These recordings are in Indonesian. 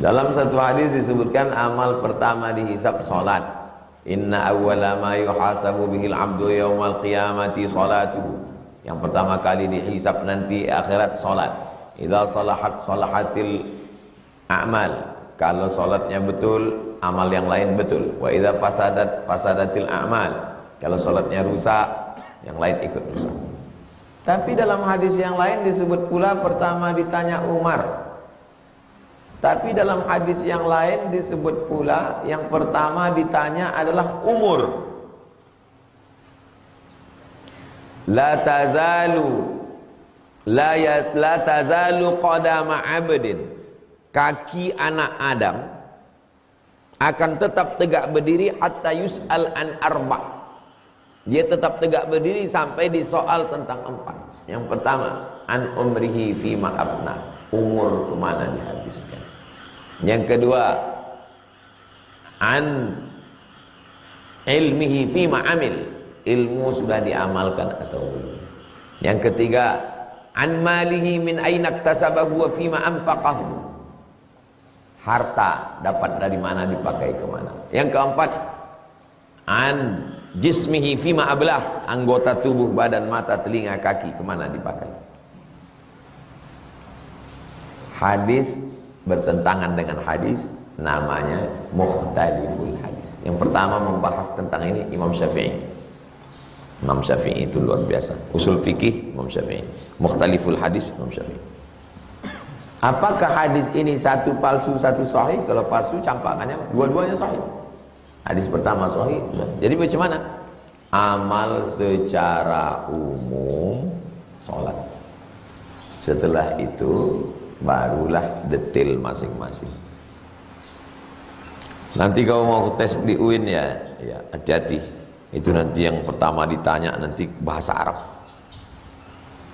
Dalam satu hadis disebutkan amal pertama dihisab salat. Inna awwala ma yuhasabu bihil abdu yaumal qiyamati salatuhu. Yang pertama kali dihisab nanti akhirat salat. Idza salahat salahatil a'mal. Kalau salatnya betul, amal yang lain betul. Wa idza fasadat fasadatil a'mal. Kalau salatnya rusak, yang lain ikut rusak. Tapi dalam hadis yang lain disebut pula pertama ditanya Umar. Tapi dalam hadis yang lain disebut pula yang pertama ditanya adalah umur. La tazalu qadama 'abdin. Kaki anak Adam akan tetap tegak berdiri hatta yus'al an arba'. Dia tetap tegak berdiri sampai disoal tentang 4. Yang pertama, an umrihi fima afna. Umur kemana dihabiskan. Yang kedua, an ilmihi fima amil. Ilmu sudah diamalkan atau belum. Yang ketiga, an malihi min aina iktasabahu wa fima anfaqahu. Harta dapat dari mana dipakai kemana. Yang keempat, an jismihi fima ablah. Anggota tubuh, badan, mata, telinga, kaki kemana dipakai. Hadis bertentangan dengan hadis, namanya mukhtaliful hadis. Yang pertama membahas tentang ini Imam Syafi'i. Imam Syafi'i itu luar biasa. Usul fikih Imam Syafi'i. Mukhtaliful hadis Imam Syafi'i. Apakah hadis ini satu palsu satu sahih? Kalau palsu campakannya dua-duanya sahih. Hadis pertama sahih. Jadi bagaimana? Amal secara umum salat. Setelah itu barulah detail masing-masing. Nanti kalau mau tes di UIN ya hati-hati. Itu nanti yang pertama ditanya nanti bahasa Arab.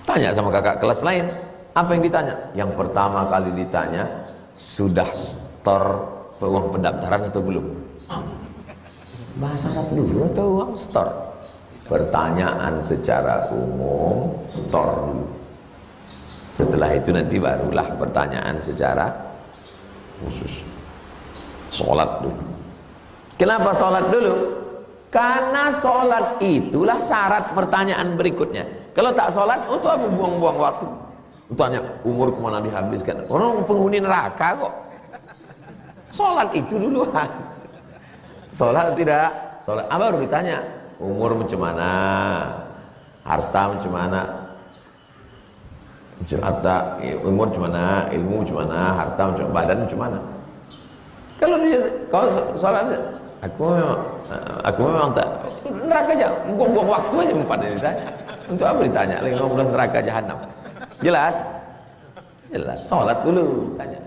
Tanya sama kakak kelas lain. Apa yang ditanya? Yang pertama kali ditanya, sudah store uang pendaftaran atau belum? Bahasa Arab dulu atau uang store? Pertanyaan secara umum, store dulu. Setelah itu nanti barulah pertanyaan secara khusus. Sholat dulu. Kenapa sholat dulu? Karena sholat itulah syarat pertanyaan berikutnya. Kalau tak sholat, untuk apa buang-buang waktu? Tanya umur kemana dihabiskan? Orang penghuni neraka kok. Sholat itu duluan. Sholat tidak? Sholat apa baru ditanya? Umur macam mana? Harta macam mana? Harta, umur macam mana, ilmu macam mana, harta macam mana, badan macam mana. Kalau dia, kalau sholat, aku memang tak neraka aja, buang-buang waktu aja empat ini ditanya. Untuk apa ditanya? Lagi ngomong neraka jahanam. Jelas? Jelas. Sholat dulu tanya.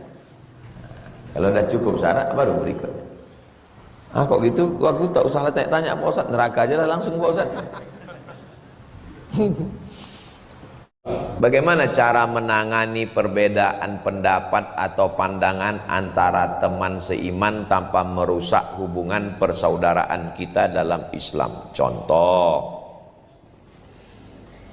Kalau dah cukup syarat, baru berikutnya. Ah kok gitu? Aku tak usah tanya Pak Ustaz, neraka aja lah langsung Pak Ustaz. Bagaimana cara menangani perbedaan pendapat atau pandangan antara teman seiman tanpa merusak hubungan persaudaraan kita dalam Islam? Contoh,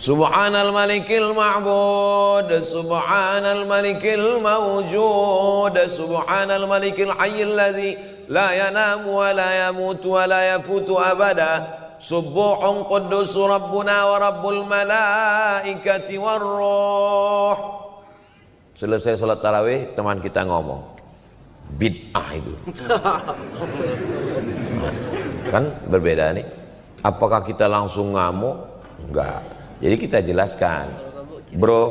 Subhanal malikil ma'bud, Subhanal malikil mawjud, Subhanal malikil hayyil ladzi la yanamu wa la yamutu wa la yafutu abada. Subuhun quddus rabbuna wa rabbul malaikati warruh. Selesai salat tarawih, teman kita ngomong bid'ah itu. Kan berbeda nih. Apakah kita langsung ngamuk? Enggak. Jadi kita jelaskan, bro,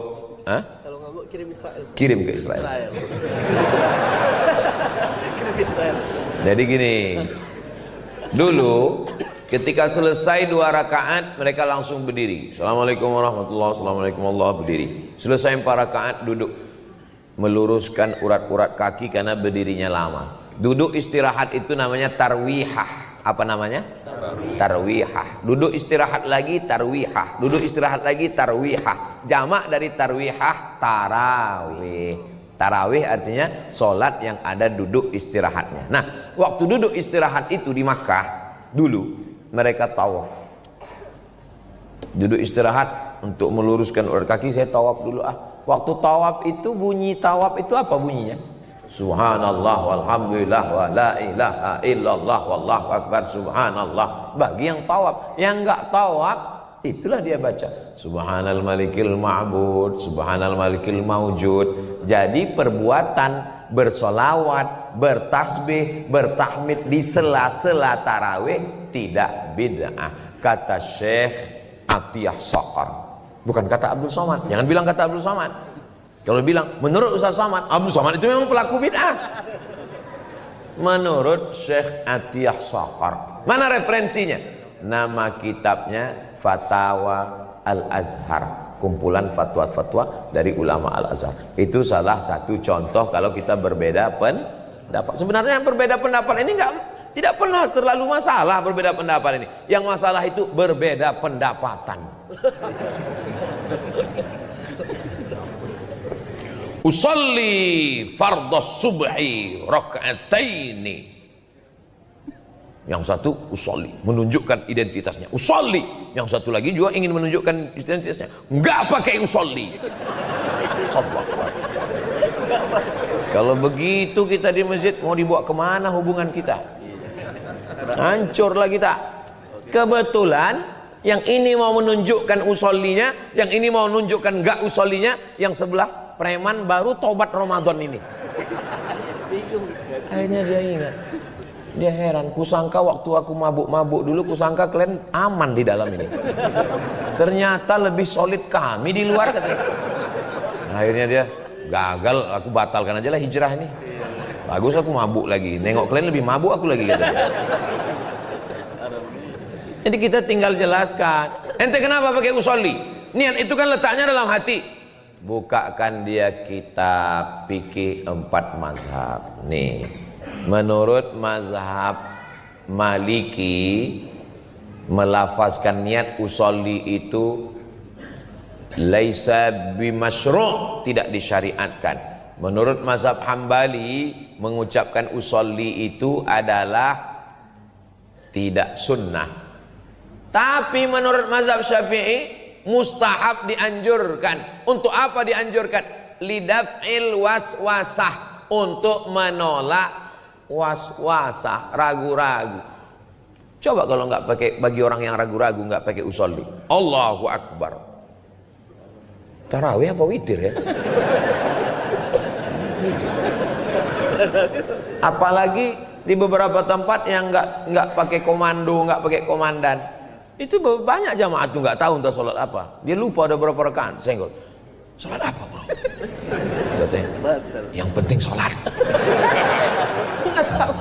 kalau ngamuk kirim Israel. Kirim ke Israel. Kirim ke Israel. Jadi gini, dulu ketika selesai 2 rakaat mereka langsung berdiri. Assalamualaikum warahmatullahi wabarakatuh. Assalamualaikum warahmatullahi wabarakatuh. Selesai 4 rakaat duduk, meluruskan urat-urat kaki karena berdirinya lama. Duduk istirahat itu namanya tarwihah. Apa namanya? Tarwihah. Duduk istirahat lagi tarwihah. Duduk istirahat lagi tarwihah. Jamak dari tarwihah tarawih. Tarawih artinya solat yang ada duduk istirahatnya. Nah, waktu duduk istirahat itu di Makkah dulu mereka tawaf. Duduk istirahat untuk meluruskan urat kaki, saya tawaf dulu. Waktu tawaf itu bunyi tawaf itu apa bunyinya? Subhanallah walhamdulillah wa la ilaha illallah wallahu akbar subhanallah. Bagi yang tawaf, yang enggak tawaf itulah dia baca subhanal malikil ma'bud, subhanal malikil mawjud. Jadi perbuatan bersolawat, bertasbih, bertahmid di sela-sela tarawih tidak bid'ah. Kata Syekh Atiyah Saqar, bukan kata Abdul Somad. Jangan bilang kata Abdul Somad. Kalau bilang menurut Ustaz Somad, Abdul Somad itu memang pelaku bid'ah. Menurut Syekh Atiyah Saqar. Mana referensinya? Nama kitabnya Fatawa Al-Azhar, kumpulan fatwa-fatwa dari ulama Al-Azhar. Itu salah satu contoh kalau kita berbeda pendapat. Sebenarnya yang berbeda pendapat ini tidak pernah terlalu masalah berbeda pendapat ini. Yang masalah itu berbeda pendapatan. Usalli fardhas subhi raka'ataini. Yang satu usolli, menunjukkan identitasnya. Usolli. Yang satu lagi juga ingin menunjukkan identitasnya. Enggak pakai usolli. Allah. Kalau begitu kita di masjid mau dibawa kemana hubungan kita? Hancurlah kita. Kebetulan yang ini mau menunjukkan usollinya, yang ini mau menunjukkan enggak usollinya, yang sebelah preman baru tobat Ramadan ini. Akhirnya dia ingat. Dia heran, kusangka waktu aku mabuk-mabuk dulu, kusangka kalian aman di dalam ini. Ternyata lebih solid kami di luar katanya. Akhirnya dia gagal, aku batalkan aja lah hijrah ini. Bagus aku mabuk lagi, nengok kalian lebih mabuk aku lagi katanya. Jadi kita tinggal jelaskan, ente kenapa pakai usolli? Niat itu kan letaknya dalam hati. Bukakan dia kitab fikih 4 mazhab. Nih, menurut mazhab Maliki, melafazkan niat usolli itu laisa bimasyru', tidak disyariatkan. Menurut mazhab Hambali, mengucapkan usolli itu adalah tidak sunnah. Tapi menurut mazhab Syafi'i mustahab, dianjurkan. Untuk apa dianjurkan? Lidaf'il waswasah, untuk menolak waswasah, ragu-ragu. Coba kalau nggak pakai, bagi orang yang ragu-ragu nggak pakai usolli. Allahu Akbar. Tarawih apa witir ya? Apalagi di beberapa tempat yang nggak pakai komando, nggak pakai komandan. Itu banyak jamaah tuh nggak tahu entah sholat apa. Dia lupa ada berapa rakaat. Senggol. Sholat apa bro? Katanya, yang penting sholat. Nggak tahu.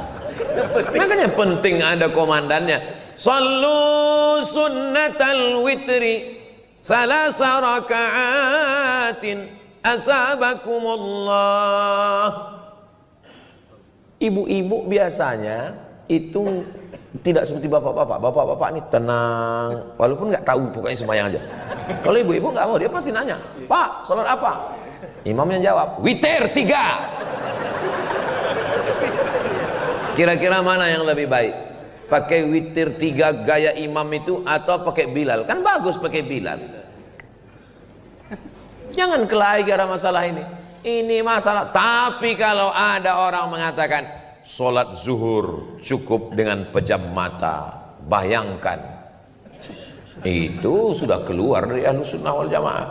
Makanya penting ada komandannya. Sallu sunnatal witri salasa raka'atin asabakumullah. Ibu-ibu biasanya itu tidak seperti bapak-bapak. Bapak-bapak ini tenang, walaupun nggak tahu, pokoknya sembahyang aja. Kalau ibu-ibu nggak mau, dia pasti nanya, Pak, sholat apa? Imamnya jawab, witir 3. Kira-kira mana yang lebih baik? Pakai witir 3 gaya imam itu atau pakai Bilal? Kan bagus pakai Bilal. Jangan kelahi gara masalah ini. Ini masalah. Tapi kalau ada orang mengatakan sholat zuhur cukup dengan pejam mata, bayangkan, itu sudah keluar dari Ahlussunnah wal Jamaah.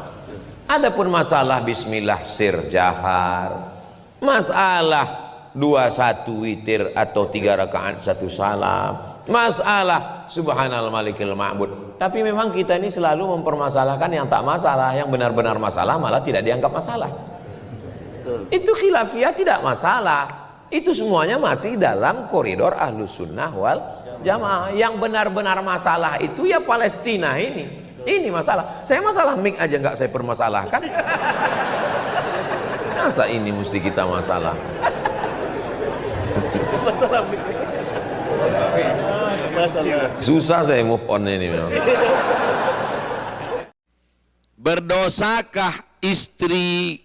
Adapun masalah bismillah sir jahar, masalah 21 witir atau 3 rakaat 1 salam, masalah subhanal malikil ma'bud. Tapi memang kita ini selalu mempermasalahkan yang tak masalah, yang benar-benar masalah malah tidak dianggap masalah. Itu khilafiyah tidak masalah. Itu semuanya masih dalam koridor Ahlussunnah wal Jamaah. Yang benar-benar masalah itu ya Palestina ini. Ini masalah. Saya masalah mik aja nggak saya permasalahkan. Masa ini mesti kita masalah? Susah saya move on ini memang. Berdosakah istri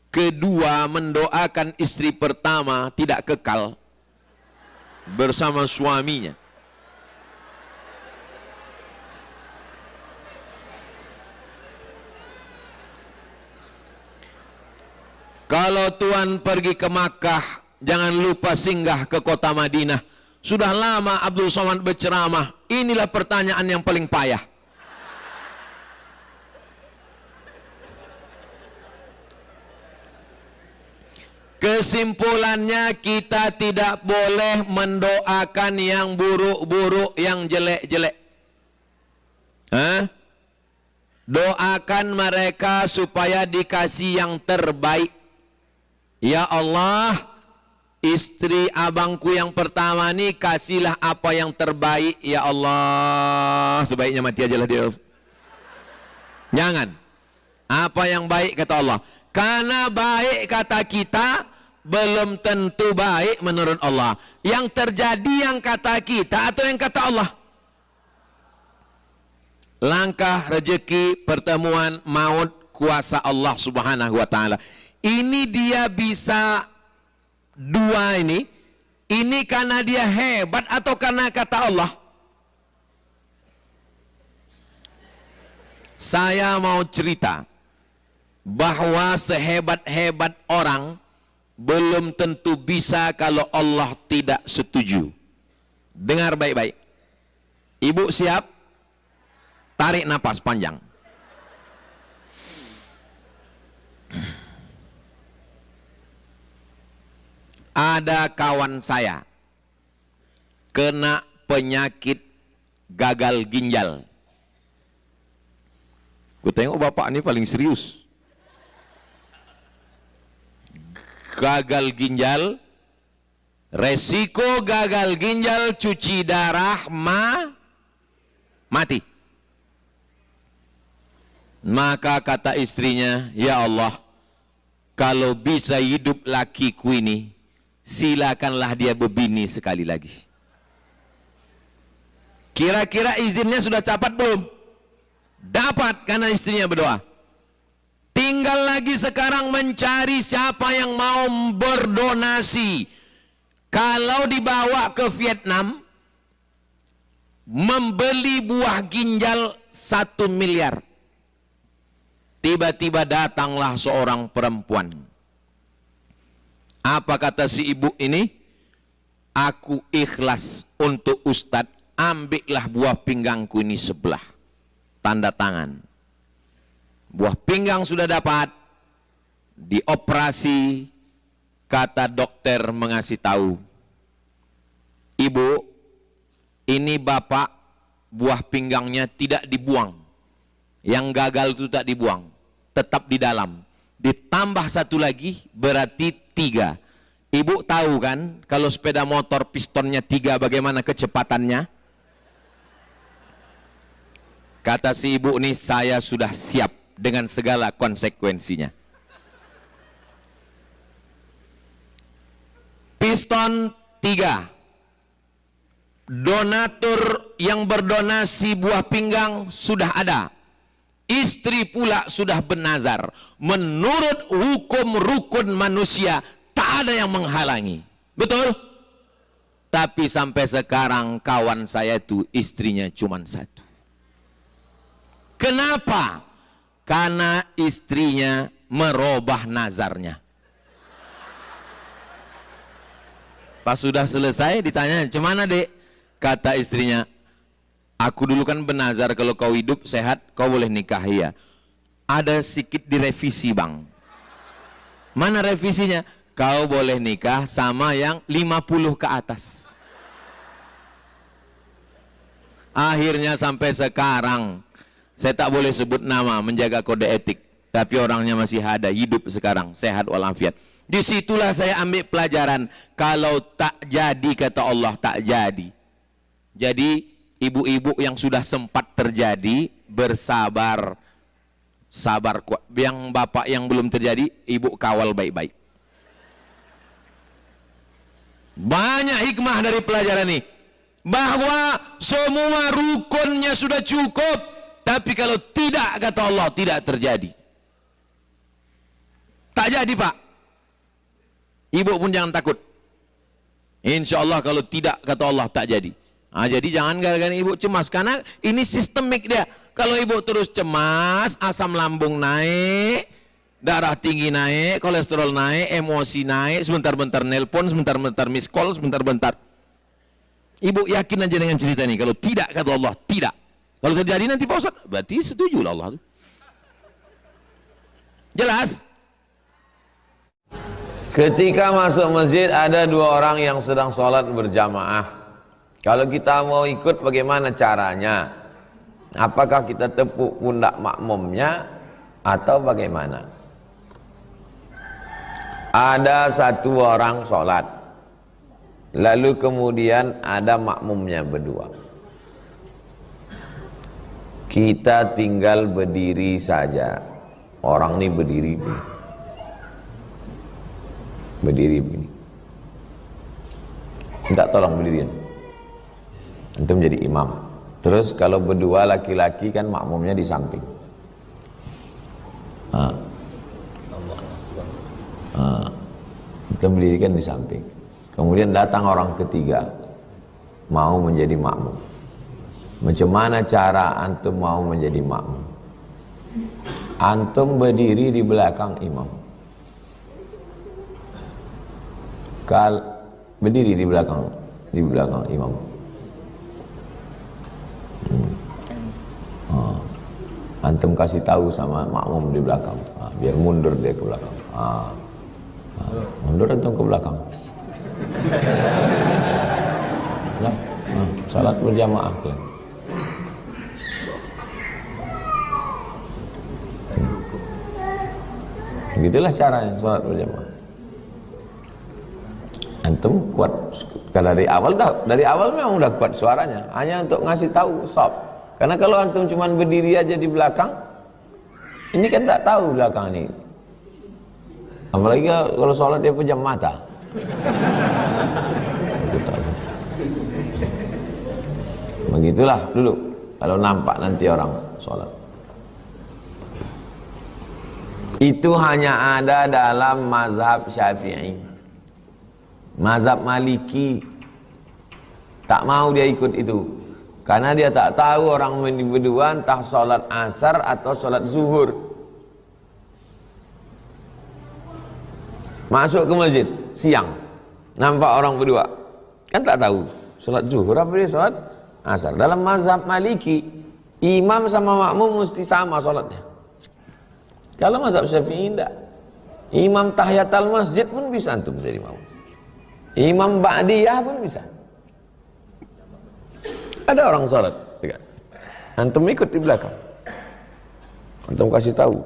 kedua mendoakan istri pertama tidak kekal bersama suaminya? Kalau Tuan pergi ke Makkah, jangan lupa singgah ke kota Madinah. Sudah lama Abdul Somad berceramah. Inilah pertanyaan yang paling payah. Kesimpulannya, kita tidak boleh mendoakan yang buruk-buruk, yang jelek-jelek. Doakan mereka supaya dikasih yang terbaik. Ya Allah, istri abangku yang pertama nih, kasihlah apa yang terbaik. Ya Allah, sebaiknya mati aja lah dia. Jangan. Apa yang baik kata Allah. Karena baik kata kita, belum tentu baik menurut Allah. Yang terjadi yang kata kita atau yang kata Allah. Langkah, rezeki, pertemuan, maut, kuasa Allah subhanahu wa ta'ala. Ini dia bisa dua ini. Ini karena dia hebat atau karena kata Allah? Saya mau cerita bahwa sehebat-hebat orang belum tentu bisa kalau Allah tidak setuju. Dengar baik-baik. Ibu siap? Tarik napas panjang. Ada kawan saya kena penyakit gagal ginjal. Ku tengok bapak ini paling serius. Gagal ginjal, resiko gagal ginjal, cuci darah, mati. Maka kata istrinya, ya Allah, kalau bisa hidup lakiku ini, silakanlah dia berbini sekali lagi. Kira-kira izinnya sudah dapat belum? Dapat, karena istrinya berdoa. Tinggal lagi sekarang mencari siapa yang mau berdonasi. Kalau dibawa ke Vietnam, membeli buah ginjal 1 miliar. Tiba-tiba datanglah seorang perempuan. Apa kata si ibu ini? Aku ikhlas untuk Ustadz, ambillah buah pinggangku ini sebelah. Tanda tangan. Buah pinggang sudah dapat, dioperasi. Kata dokter mengasih tahu, ibu, ini bapak buah pinggangnya tidak dibuang, yang gagal itu tak dibuang, tetap di dalam. Ditambah 1 lagi berarti 3. Ibu tahu kan kalau sepeda motor pistonnya 3 bagaimana kecepatannya? Kata si ibu ini, saya sudah siap dengan segala konsekuensinya. Piston 3. Donatur yang berdonasi buah pinggang sudah ada. Istri pula sudah bernazar. Menurut hukum rukun manusia, tak ada yang menghalangi. Betul? Tapi sampai sekarang kawan saya itu istrinya cuma 1. Kenapa? Karena istrinya merubah nazarnya. Pas sudah selesai ditanya, "Cemana, Dek?" Kata istrinya, "Aku dulu kan bernazar kalau kau hidup sehat kau boleh nikah." Ya. Ada sedikit direvisi, Bang. Mana revisinya? Kau boleh nikah sama yang 50 ke atas. Akhirnya sampai sekarang saya tak boleh sebut nama, menjaga kode etik. Tapi orangnya masih ada, hidup sekarang, sehat walafiat. Disitulah saya ambil pelajaran. Kalau tak jadi, kata Allah, tak jadi. Jadi, ibu-ibu yang sudah sempat terjadi, bersabar. Sabar kuat. Yang bapak yang belum terjadi, ibu kawal baik-baik. Banyak hikmah dari pelajaran ini. Bahwa semua rukunnya sudah cukup. Tapi kalau tidak, kata Allah, tidak terjadi. Tak jadi, Pak. Ibu pun jangan takut. Insya Allah kalau tidak, kata Allah, tak jadi. Nah, jadi jangan gara-gara ibu cemas. Karena ini sistemik dia. Kalau ibu terus cemas, asam lambung naik, darah tinggi naik, kolesterol naik, emosi naik, sebentar-bentar nelpon, sebentar-bentar miss call, sebentar-bentar. Ibu yakin aja dengan cerita ini. Kalau tidak, kata Allah, tidak. Kalau terjadi nanti Pak Ustaz, berarti setuju lah Allah. Jelas? Ketika masuk masjid ada dua orang yang sedang sholat berjamaah. Kalau kita mau ikut bagaimana caranya? Apakah kita tepuk pundak makmumnya atau bagaimana? Ada satu orang sholat, lalu kemudian ada makmumnya berdua. Kita tinggal berdiri saja. Orang ini berdiri begini. Berdiri begini. Minta tolong berdirian. Antum jadi imam. Terus kalau berdua laki-laki kan makmumnya di samping. Antum berdirikan di samping. Kemudian datang orang ketiga mau menjadi makmum. Macam mana cara antum mau menjadi makmum? Antum berdiri di belakang imam. Berdiri di belakang imam. Antum kasih tahu sama makmum di belakang, biar mundur dia ke belakang. Mundur antum ke belakang. Nah, salat berjamaah. Begitulah caranya salat berjamaah. Antum kuat dari awal memang udah kuat suaranya, hanya untuk ngasih tahu stop. Karena kalau antum cuma berdiri aja di belakang, ini kan tak tahu belakang ini. Apalagi kalau sholat dia pejam mata. Begitulah dulu kalau nampak nanti orang sholat. Itu hanya ada dalam mazhab Syafi'i. Mazhab Maliki tak mau dia ikut itu. Karena dia tak tahu orang berdua entah sholat asar atau sholat zuhur. Masuk ke masjid siang, nampak orang berdua, kan tak tahu sholat zuhur apa dia sholat asar. Dalam mazhab Maliki, imam sama makmum mesti sama sholatnya. Kalau mazhab Syafi'i tidak. Imam tahiyatul masjid pun bisa antum menjadi makmum. Imam ba'diyah pun bisa. Ada orang sholat, antum ikut di belakang, antum kasih tahu,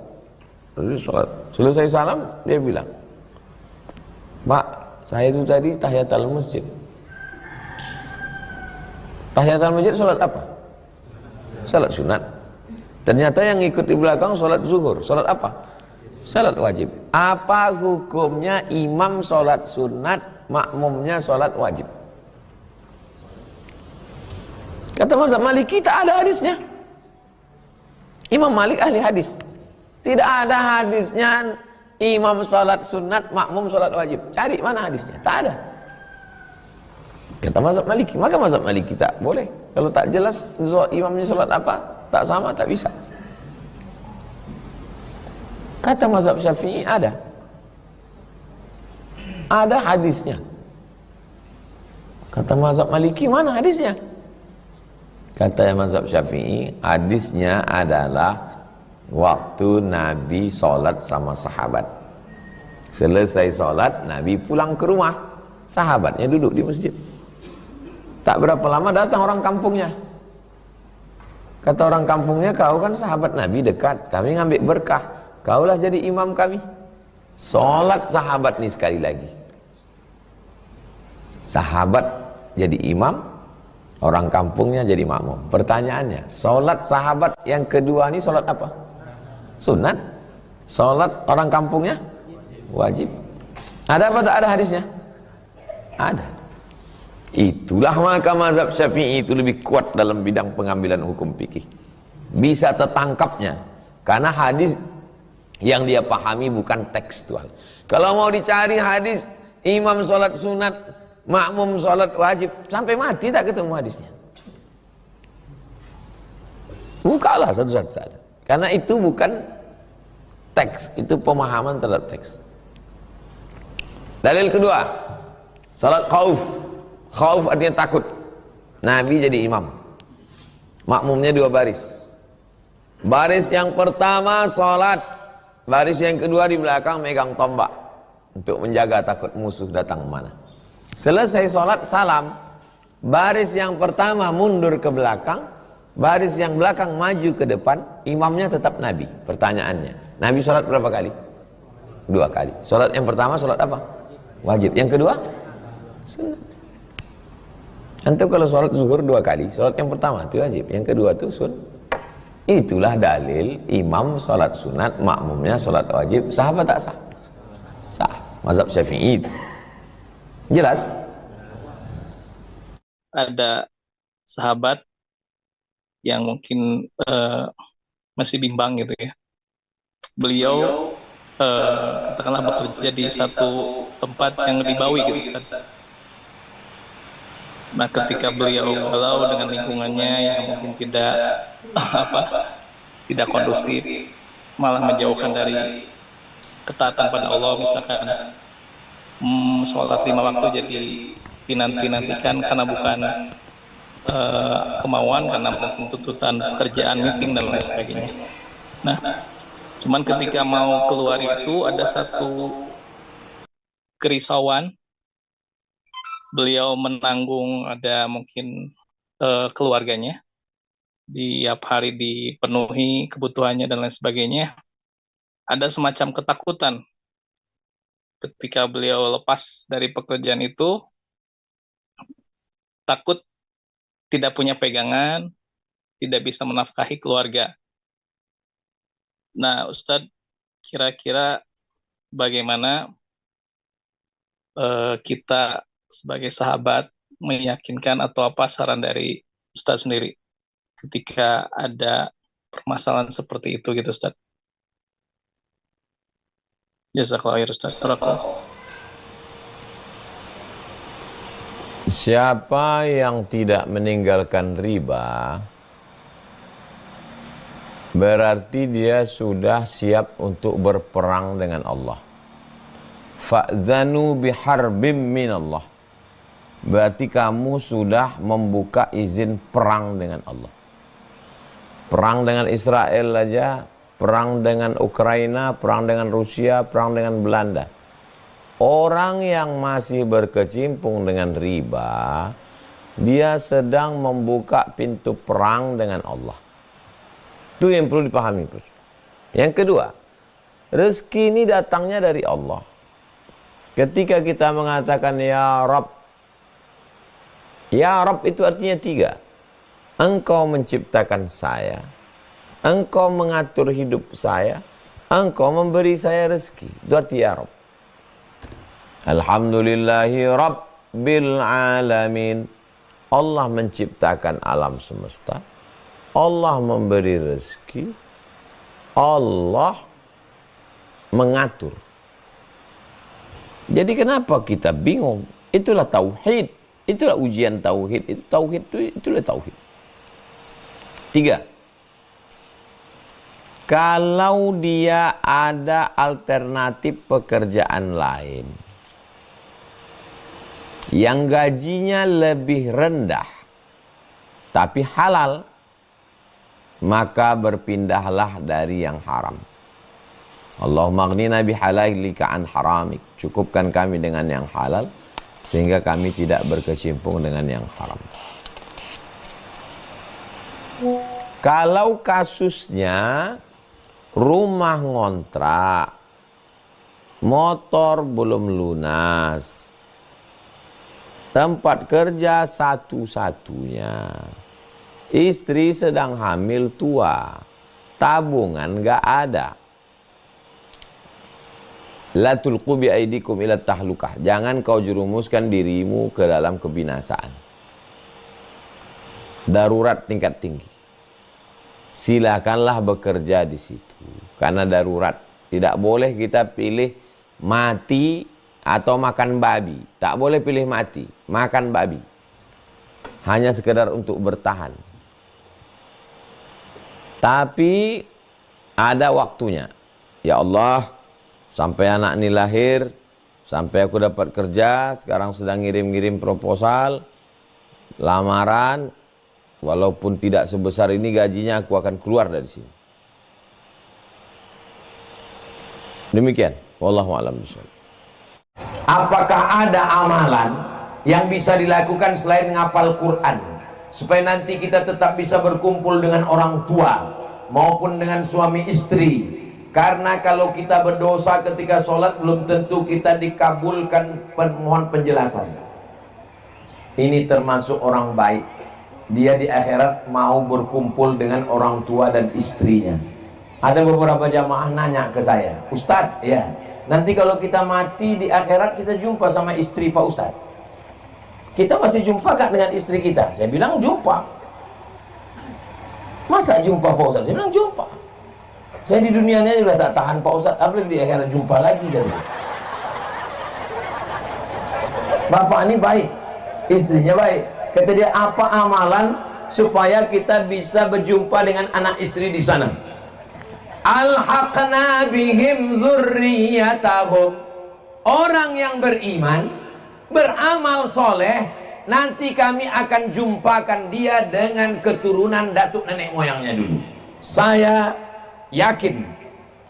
lalu sholat. Selesai salam, dia bilang, Pak, saya itu tadi tahiyatul masjid. Tahiyatul masjid sholat apa? Sholat sunat. Ternyata yang ikut di belakang sholat zuhur. Sholat apa? Sholat wajib. Apa hukumnya imam sholat sunat, makmumnya sholat wajib? Kata mazhab Maliki tak ada hadisnya. Imam Malik ahli hadis. Tidak ada hadisnya imam salat sunat, makmum salat wajib. Cari mana hadisnya? Tak ada. Kata mazhab Maliki. Maka mazhab Maliki tak boleh. Kalau tak jelas imamnya salat apa, tak sama, tak bisa. Kata mazhab Syafi'i ada. Ada hadisnya. Kata mazhab Maliki, mana hadisnya? Kata mazhab Syafi'i, hadisnya adalah waktu Nabi sholat sama sahabat. Selesai sholat, Nabi pulang ke rumah, sahabatnya duduk di masjid. Tak berapa lama datang orang kampungnya. Kata orang kampungnya, kau kan sahabat Nabi dekat, kami ngambil berkah, kaulah jadi imam kami. Sholat sahabat nih sekali lagi. Sahabat jadi imam, orang kampungnya jadi makmum. Pertanyaannya, sholat sahabat yang kedua ini sholat apa? Sunat. Sholat orang kampungnya wajib. Ada apa tak ada hadisnya? Ada. Itulah maka mazhab Syafi'i itu lebih kuat dalam bidang pengambilan hukum fikih. Bisa tertangkapnya karena hadis yang dia pahami bukan tekstual. Kalau mau dicari hadis imam sholat sunat, makmum sholat wajib, sampai mati tak ketemu hadisnya. Bukalah satu-satu. Karena itu bukan teks, itu pemahaman terhadap teks. Dalil kedua, salat khauf. Khauf artinya takut. Nabi jadi imam, makmumnya 2 baris. Baris yang pertama salat, baris yang kedua di belakang megang tombak untuk menjaga takut musuh datang mana. Selesai salat salam, baris yang pertama mundur ke belakang, baris yang belakang maju ke depan. Imamnya tetap Nabi. Pertanyaannya, Nabi salat berapa kali? 2 kali. Salat yang pertama salat apa? Wajib. Yang kedua sunnah. Antum kalau sholat zuhur 2 kali, sholat yang pertama itu wajib, yang kedua itu sunnah. Itulah dalil imam sholat sunat, makmumnya sholat wajib. Sah apa tak sah? Sah. Mazhab Syafi'i itu. Jelas? Ada sahabat yang mungkin masih bimbang gitu ya. Beliau katakanlah bekerja di satu tempat yang ribawi gitu, Ustaz. Nah, ketika beliau galau dengan lingkungannya yang mungkin tidak kondusif, malah menjauhkan dari ketaatan pada Allah, misalkan sholat 5 waktu jadi dinanti-nantikan karena bukan kemauan, karena mungkin tuntutan pekerjaan, meeting dan lain sebagainya. Nah, cuman ketika mau keluar itu ada satu kerisauan. Beliau menanggung ada mungkin keluarganya, tiap hari dipenuhi kebutuhannya dan lain sebagainya. Ada semacam ketakutan ketika beliau lepas dari pekerjaan itu, takut tidak punya pegangan, tidak bisa menafkahi keluarga. Nah, Ustadz, kira-kira bagaimana kita sebagai sahabat meyakinkan, atau apa saran dari Ustadz sendiri ketika ada permasalahan seperti itu gitu, Ustadz? Jazakallahu khair, Ustadz. Siapa yang tidak meninggalkan riba, berarti dia sudah siap untuk berperang dengan Allah. Fa'dzanu biharbim minallah. Berarti kamu sudah membuka izin perang dengan Allah. Perang dengan Israel aja, perang dengan Ukraina, perang dengan Rusia, perang dengan Belanda. Orang yang masih berkecimpung dengan riba, dia sedang membuka pintu perang dengan Allah. Itu yang perlu dipahami. Yang kedua, rezeki ini datangnya dari Allah. Ketika kita mengatakan ya Rabb, ya Rabb itu artinya 3. Engkau menciptakan saya, Engkau mengatur hidup saya, Engkau memberi saya rezeki. Itu arti ya Rabb. Alhamdulillahi Rabbil Alamin. Allah menciptakan alam semesta, Allah memberi rezeki, Allah mengatur. Jadi kenapa kita bingung? Itulah tauhid. Itulah ujian tauhid. Itulah tauhid. 3. Kalau dia ada alternatif pekerjaan lain yang gajinya lebih rendah tapi halal, maka berpindahlah dari yang haram. Allahumma aghnina bihalalika an haramik. Cukupkan kami dengan yang halal sehingga kami tidak berkecimpung dengan yang haram. Kalau kasusnya rumah ngontrak, motor belum lunas, tempat kerja satu-satunya, istri sedang hamil tua, tabungan gak ada. La tulqu bi aidikum ila tahlukah. Jangan kau jerumuskan dirimu ke dalam kebinasaan. Darurat tingkat tinggi. Silakanlah bekerja di situ karena darurat. Tidak boleh kita pilih mati atau makan babi. Tak boleh pilih mati, makan babi. Hanya sekedar untuk bertahan. Tapi ada waktunya. Ya Allah, sampai anak ini lahir, sampai aku dapat kerja, sekarang sedang ngirim-ngirim proposal, lamaran, walaupun tidak sebesar ini gajinya, aku akan keluar dari sini. Demikian, wallahu a'lam bishawab. Apakah ada amalan yang bisa dilakukan selain ngapal Quran supaya nanti kita tetap bisa berkumpul dengan orang tua maupun dengan suami istri? Karena kalau kita berdosa ketika sholat belum tentu kita dikabulkan mohon penjelasan. Ini termasuk orang baik, dia di akhirat mau berkumpul dengan orang tua dan istrinya. Ada beberapa jamaah nanya ke saya, Ustadz, ya, nanti kalau kita mati di akhirat kita jumpa sama istri Pak Ustadz, kita masih jumpa gak dengan istri kita? Saya bilang jumpa. Masa jumpa Pak Ustadz? Saya bilang jumpa. Saya di dunia ini sudah tak tahan Pak Ustadz, apalagi di akhirat jumpa lagi kan. Bapak ini baik, istrinya baik. Kata dia, apa amalan supaya kita bisa berjumpa dengan anak istri di sana? Alhaqna bihim dzurriyyatahum. Orang yang beriman, beramal soleh, nanti kami akan jumpakan dia dengan keturunan datuk nenek moyangnya dulu. Saya yakin,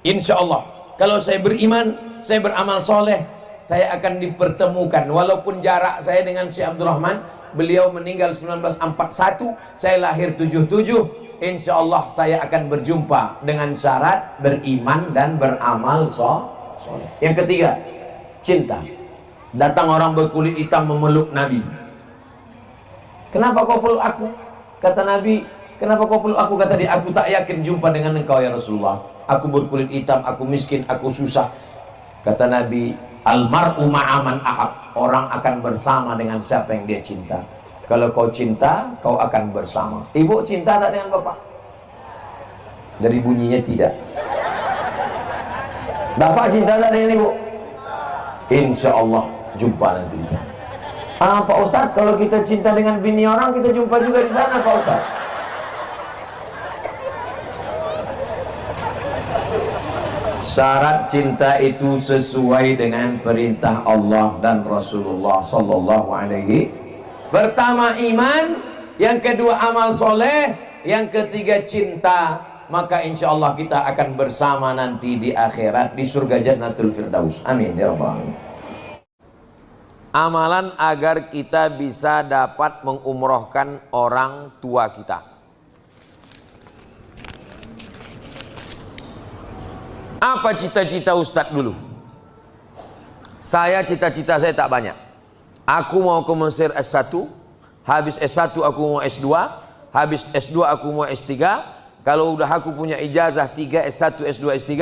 insya Allah, kalau saya beriman, saya beramal soleh, saya akan dipertemukan. Walaupun jarak saya dengan Syekh Abdul Rahman, beliau meninggal 1941, saya lahir 77. Insya Allah saya akan berjumpa dengan syarat beriman dan beramal soleh. Yang ketiga, cinta. Datang orang berkulit hitam memeluk Nabi. Kenapa kau peluk aku? Kata Nabi, kenapa kau peluk aku? Kata dia, aku tak yakin jumpa dengan engkau ya Rasulullah. Aku berkulit hitam, aku miskin, aku susah. Kata Nabi, almar'u ma'aman ahab. Orang akan bersama dengan siapa yang dia cinta. Kalau kau cinta, kau akan bersama. Ibu cinta tak dengan bapak? Dari bunyinya tidak. Bapak cinta tak dengan ibu? Insya Allah jumpa nanti di sana. Pak Ustadz, kalau kita cinta dengan bini orang, kita jumpa juga di sana Pak Ustadz. Syarat cinta itu sesuai dengan perintah Allah dan Rasulullah sallallahu alaihi. Pertama iman, yang kedua amal soleh, yang ketiga cinta. Maka insya Allah kita akan bersama nanti di akhirat di surga Jannatul Firdaus. Amin ya rabbal alamin. Amalan agar kita bisa dapat mengumrohkan orang tua kita. Apa cita-cita Ustadz dulu? Cita-cita saya tak banyak. Aku mau ke Mesir S1, habis S1 aku mau S2, habis S2 aku mau S3. Kalau udah aku punya ijazah 3, S1, S2, S3,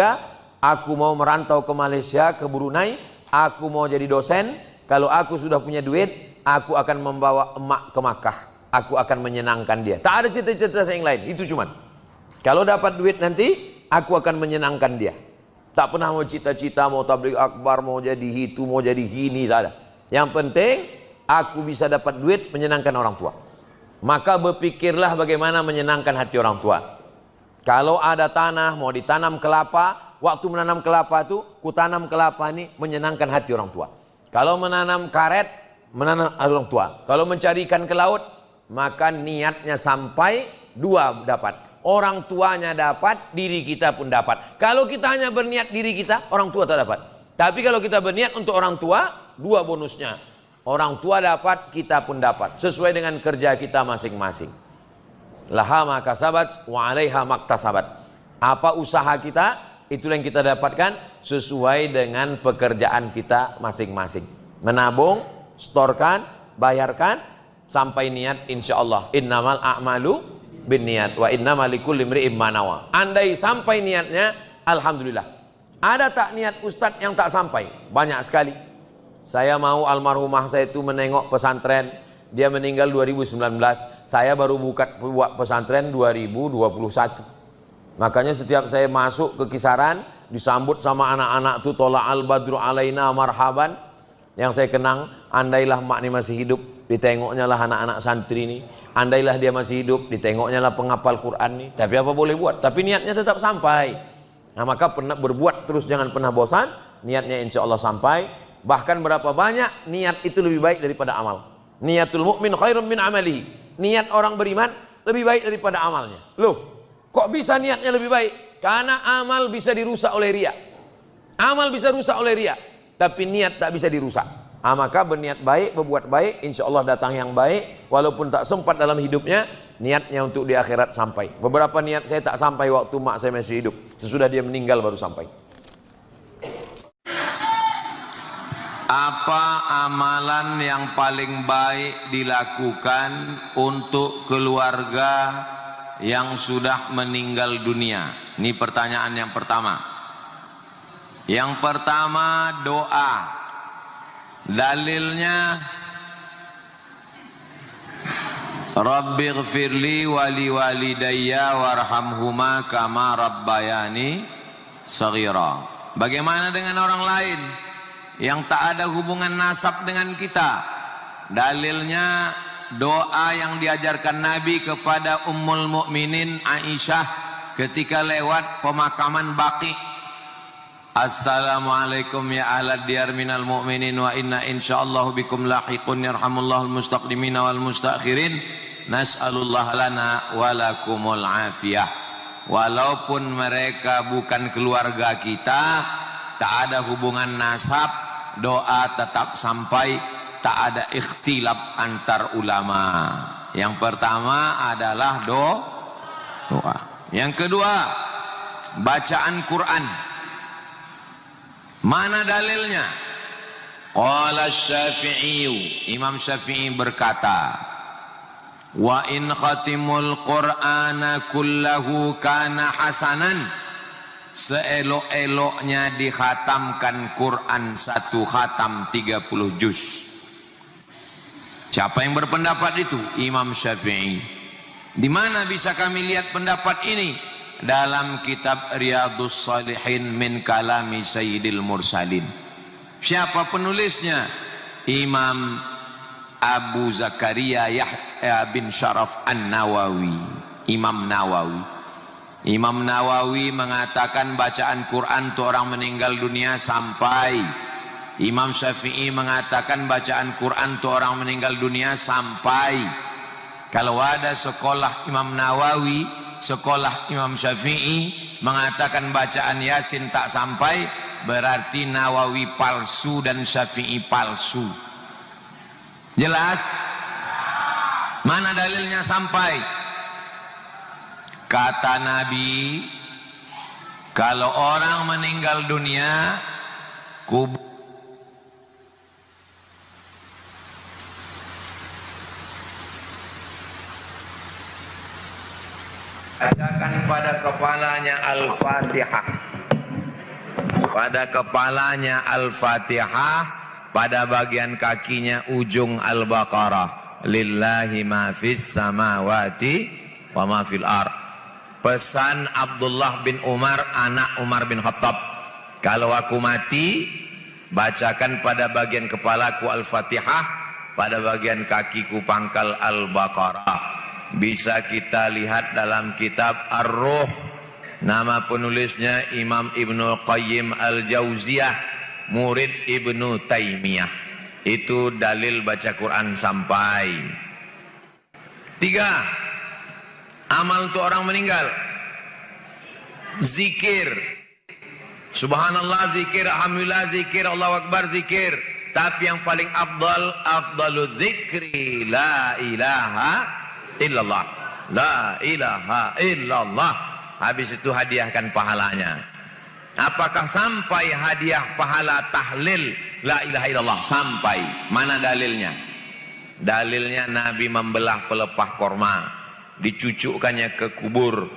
aku mau merantau ke Malaysia, ke Brunei, aku mau jadi dosen. Kalau aku sudah punya duit, aku akan membawa emak ke Makkah. Aku akan menyenangkan dia. Tak ada cita-cita saya yang lain, itu cuman. Kalau dapat duit nanti, aku akan menyenangkan dia. Tak pernah mau cita-cita, mau tabligh akbar, mau jadi itu, mau jadi gini, tak ada. Yang penting, aku bisa dapat duit menyenangkan orang tua. Maka berpikirlah bagaimana menyenangkan hati orang tua. Kalau ada tanah, mau ditanam kelapa, waktu menanam kelapa itu, ku tanam kelapa ini menyenangkan hati orang tua. Kalau menanam karet, menanam orang tua. Kalau mencari ikan ke laut, maka niatnya sampai dua dapat. Orang tuanya dapat, diri kita pun dapat. Kalau kita hanya berniat diri kita, orang tua tak dapat. Tapi kalau kita berniat untuk orang tua, dua bonusnya. Orang tua dapat, kita pun dapat. Sesuai dengan kerja kita masing-masing. Laha ma kasabat wa 'alaiha maktasabat. Apa usaha kita, itulah yang kita dapatkan sesuai dengan pekerjaan kita masing-masing. Menabung, storkan, bayarkan sampai niat insyaallah. Innamal a'malu binniat wa innamal likulli imri'in ma nawa. Andai sampai niatnya, alhamdulillah. Ada tak niat ustadz yang tak sampai? Banyak sekali. Saya mau almarhumah saya itu menengok pesantren. Dia meninggal 2019. Saya baru buat pesantren 2021. Makanya setiap saya masuk ke kisaran, disambut sama anak-anak itu, tola al badru alaina marhaban. Yang saya kenang, andailah mak ini masih hidup, ditengoknya lah anak-anak santri ini. Andailah dia masih hidup, ditengoknya lah penghafal Quran ini. Tapi apa boleh buat? Tapi niatnya tetap sampai. Nah, maka pernah berbuat terus, jangan pernah bosan, niatnya insya Allah sampai. Bahkan berapa banyak niat itu lebih baik daripada amal. Niatul mukmin khairun min amalihi. Niat orang beriman lebih baik daripada amalnya. Loh, kok bisa niatnya lebih baik? Karena amal bisa dirusak oleh riya. Amal bisa rusak oleh riya, tapi niat tak bisa dirusak. Maka berniat baik, berbuat baik, insya Allah datang yang baik. Walaupun tak sempat dalam hidupnya, niatnya untuk di akhirat sampai. Beberapa niat saya tak sampai waktu mak saya masih hidup, sesudah dia meninggal baru sampai. Apa amalan yang paling baik dilakukan untuk keluarga yang sudah meninggal dunia? Ini pertanyaan yang pertama. Yang pertama, doa. Dalilnya Rabbighfirli wali walidayya warhamhuma kama rabbayani shaghira. Bagaimana dengan orang lain yang tak ada hubungan nasab dengan kita? Dalilnya doa yang diajarkan Nabi kepada Ummul Mukminin Aisyah ketika lewat pemakaman Baqi. Assalamualaikum ya ahlad diyar minal mu'minin wa inna insyaallah bikum lahiqun yarhamullahul mustaqdimina wal mustakhirin nas'alullah lana walakumul afiyah. Walaupun mereka bukan keluarga kita, tak ada hubungan nasab, doa tetap sampai, tak ada ikhtilaf antar ulama. Yang pertama adalah doa. Yang kedua, bacaan Quran. Mana dalilnya? Qala Syafi'i, Imam Syafi'i berkata, wa in khatimul Qur'ana kullahu kana hasanan. Seelok-eloknya dikhatamkan Quran satu khatam 30 juz. Siapa yang berpendapat itu? Imam Syafi'i. Di mana bisa kami lihat pendapat ini? Dalam kitab Riyadhus Shalihin min kalami Sayyidil Mursalin. Siapa penulisnya? Imam Abu Zakaria Yahya bin Syaraf An-Nawawi. Imam Nawawi. Imam Nawawi mengatakan bacaan Quran untuk orang meninggal dunia sampai. Imam Syafi'i mengatakan bacaan Quran untuk orang meninggal dunia sampai. Kalau ada sekolah Imam Nawawi, sekolah Imam Syafi'i mengatakan bacaan Yasin tak sampai, berarti Nawawi palsu dan Syafi'i palsu. Jelas? Mana dalilnya sampai? Kata Nabi, kalau orang meninggal dunia, kubur bacakan pada kepalanya Al-Fatihah. Pada kepalanya Al-Fatihah, pada bagian kakinya ujung Al-Baqarah. Lillahi ma fis samawati wa ma fil ardh. Pesan Abdullah bin Umar, anak Umar bin Khattab, kalau aku mati, bacakan pada bagian kepalaku Al-Fatihah, pada bagian kakiku pangkal Al-Baqarah. Bisa kita lihat dalam kitab Ar-Ruh, nama penulisnya Imam Ibnu Qayyim Al-Jauziyah, murid Ibnu Taimiyah. Itu dalil baca Quran sampai. 3. Amal untuk orang meninggal. Zikir. Subhanallah zikir, alhamdulillah zikir, Allahu Akbar zikir. Tapi yang paling afdalu zikri la ilaha illallah. La ilaha illallah. Habis itu hadiahkan pahalanya. Apakah sampai hadiah pahala tahlil la ilaha illallah? Sampai. Mana dalilnya? Dalilnya Nabi membelah pelepah korma, dicucukkannya ke kubur.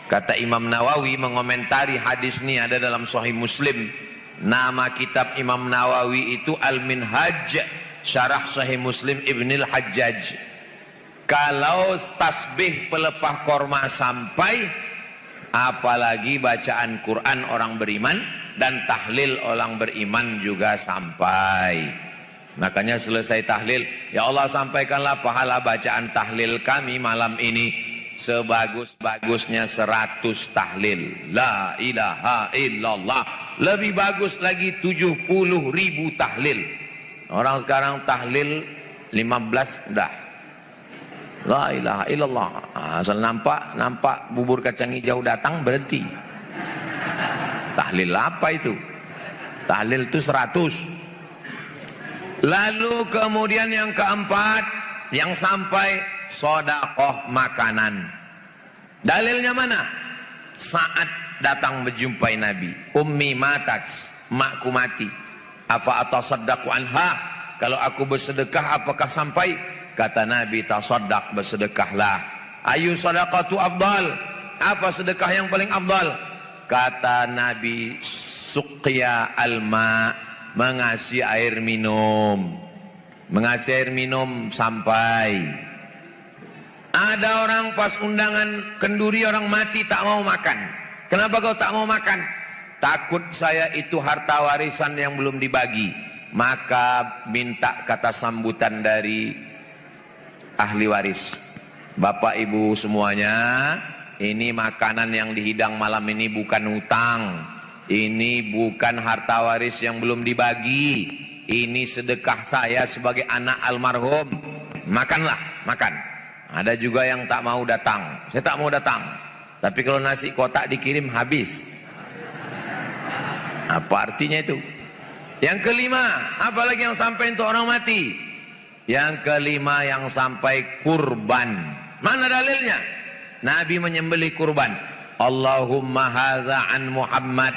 Kata Imam Nawawi mengomentari hadis ini, ada dalam Sahih Muslim. Nama kitab Imam Nawawi itu Al-Minhaj, Syarah Sahih Muslim Ibnil Hajjaj. Kalau tasbih pelepah korma sampai, apalagi bacaan Quran orang beriman dan tahlil orang beriman juga sampai. Makanya selesai tahlil, ya Allah sampaikanlah pahala bacaan tahlil kami malam ini sebagus-bagusnya 100 tahlil la ilaha illallah. Lebih bagus lagi 70.000 tahlil. Orang sekarang tahlil 15 dah la ilaha illallah. Asal nampak bubur kacang hijau datang berhenti. Tahlil apa itu? Tahlil itu 100. Lalu kemudian yang keempat, yang sampai sedekah makanan. Dalilnya mana? Saat datang menjumpai Nabi, ummi matat, makku mati. Afa atasaddaqu anha? Kalau aku bersedekah apakah sampai? Kata Nabi, tasaddaq, bersedekahlah. Ayu sadaqatu afdal? Apa sedekah yang paling afdal? Kata Nabi, suqya alma, mengasih air minum. Mengasih air minum sampai. Ada orang pas undangan kenduri orang mati tak mau makan. Kenapa kau tak mau makan? Takut saya itu harta warisan yang belum dibagi. Maka minta kata sambutan dari ahli waris. Bapak ibu semuanya, ini makanan yang dihidang malam ini bukan hutang. Ini bukan harta waris yang belum dibagi. Ini sedekah saya sebagai anak almarhum. Makanlah, makan. Ada juga yang tak mau datang. Saya tak mau datang. Tapi kalau nasi kotak dikirim habis. Apa artinya itu? Yang kelima, apalagi yang sampai untuk orang mati? Yang kelima yang sampai kurban. Mana dalilnya? Nabi menyembelih kurban. Allahumma hadza an Muhammad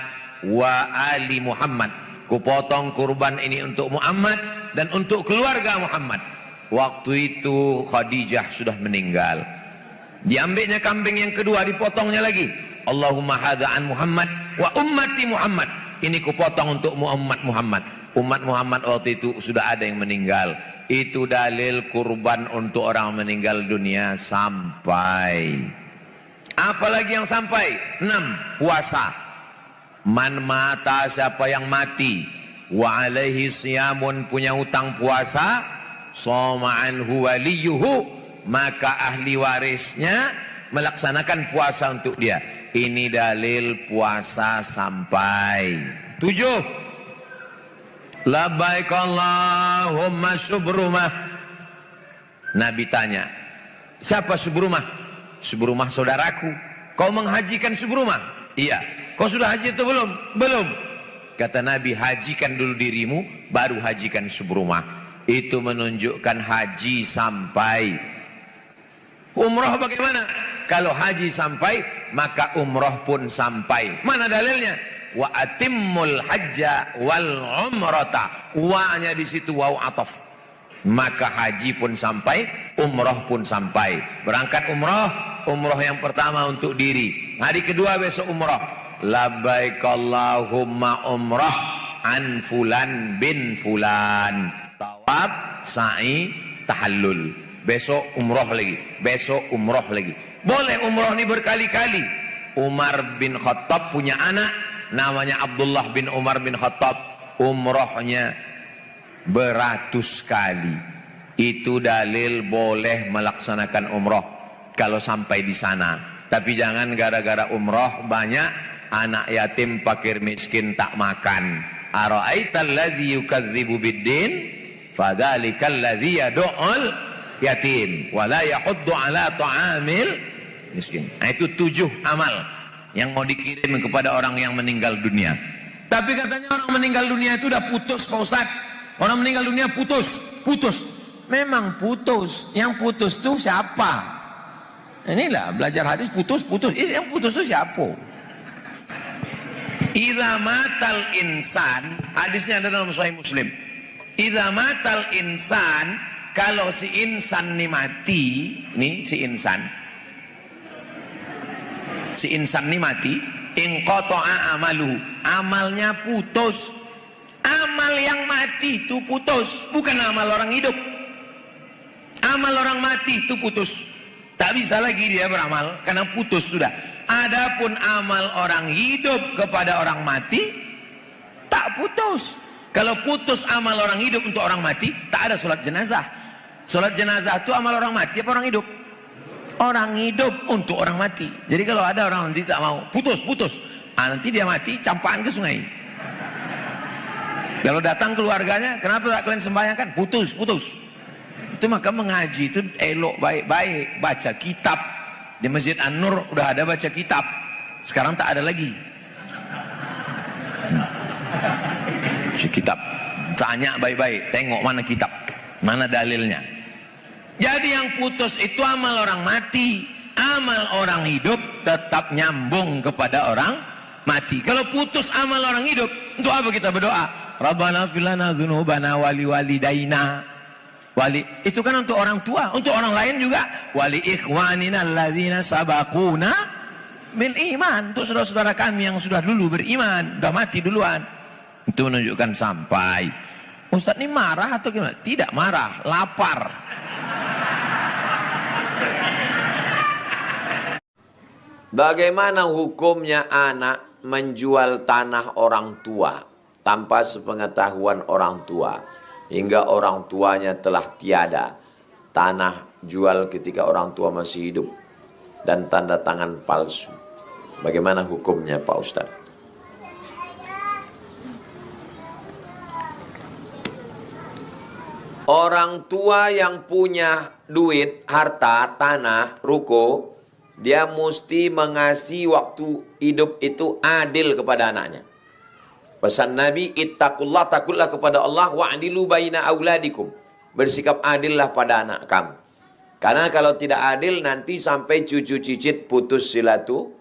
wa ali Muhammad. Kupotong kurban ini untuk Muhammad dan untuk keluarga Muhammad. Waktu itu Khadijah sudah meninggal. Diambilnya kambing yang kedua, dipotongnya lagi. Allahumma hadza an Muhammad wa ummati Muhammad. Ini kupotong untuk umat Muhammad. Umat Muhammad waktu itu sudah ada yang meninggal. Itu dalil kurban untuk orang meninggal dunia sampai. Apalagi yang sampai? 6. Puasa. Man mata, siapa yang mati, wa alaihi siyamun, punya hutang puasa, soma anhu waliyuhu, maka ahli warisnya melaksanakan puasa untuk dia. Ini dalil puasa sampai. 7. Labbaik Allahumma subrumah. Nabi tanya, siapa subrumah? Subrumah saudaraku. Kau menghajikan subrumah? Iya. Kau sudah haji atau belum? Belum. Kata Nabi, hajikan dulu dirimu, baru hajikan subrumah. Itu menunjukkan haji sampai. Umrah bagaimana? Kalau haji sampai, maka umrah pun sampai. Mana dalilnya? Wa atimmul hajja wal umrata. Wa-nya di situ waw ataf. Maka haji pun sampai, umrah pun sampai. Berangkat umrah, umrah yang pertama untuk diri. Hari kedua besok umrah. Labbaik Allahumma umrah an fulan bin fulan. Tawaf, sa'i, tahallul. Besok umrah lagi, besok umrah lagi. Boleh umrah ini berkali-kali. Umar bin Khattab punya anak namanya Abdullah bin Umar bin Khattab. Umrahnya beratus kali. Itu dalil boleh melaksanakan umrah kalau sampai di sana. Tapi jangan gara-gara umrah banyak anak yatim, fakir miskin tak makan. Ara'aital ladzi yukadzibu biddin fadzalikal ladzi yad'ul yatim wa la yahuddu ala ta'amil miskin. Nah, itu 7 amal yang mau dikirim kepada orang yang meninggal dunia. Tapi katanya orang meninggal dunia itu udah putus, Pak Ustaz. Orang meninggal dunia putus. Memang putus. Yang putus itu siapa? Inilah belajar hadis, putus. Yang putus itu siapa? Idza matal insan, hadisnya ada dalam Sahih Muslim. Idza matal insan, kalau si insan ini mati, nih si insan ini mati, inqata'a amaluhu, amalnya putus. Amal yang mati itu putus, bukan amal orang hidup. Amal orang mati itu putus, tak bisa lagi dia beramal karena putus sudah. Adapun amal orang hidup kepada orang mati tak putus. Kalau putus amal orang hidup untuk orang mati, tak ada sholat jenazah. Sholat jenazah itu amal orang mati apa orang hidup? orang hidup untuk orang mati. Jadi kalau ada orang nanti tak mau, putus. Nanti dia mati, campaan ke sungai. Kalau datang keluarganya, kenapa tak kalian sembahyangkan? Putus. Itu maka mengaji itu elok, baik-baik. Baca kitab. Di Masjid An-Nur udah ada baca kitab. Sekarang tak ada lagi. Kitab. Tanya baik-baik, tengok mana kitab, mana dalilnya. Jadi yang putus itu amal orang mati. Amal orang hidup tetap nyambung kepada orang mati. Kalau putus amal orang hidup, untuk apa kita berdoa? Rabbana filana dzunubana wali walidaina. Itu kan untuk orang tua, untuk orang lain juga. Wali ikhwanina alladzina sabaquna bil iman. Untuk saudara-saudara kami yang sudah dulu beriman, sudah mati duluan. Itu menunjukkan sampai. Ustaz ini marah atau gimana? Tidak marah, lapar. Bagaimana hukumnya anak menjual tanah orang tua tanpa sepengetahuan orang tua hingga orang tuanya telah tiada? Tanah jual ketika orang tua masih hidup dan tanda tangan palsu. Bagaimana hukumnya Pak Ustaz? Orang tua yang punya duit, harta, tanah, ruko, dia mesti mengasihi waktu hidup itu adil kepada anaknya. Pesan Nabi, ittaqullah, takutlah kepada Allah, wa'adilu baina auladikum. Bersikap adillah pada anak kamu. Karena kalau tidak adil nanti sampai cucu cicit putus silatu.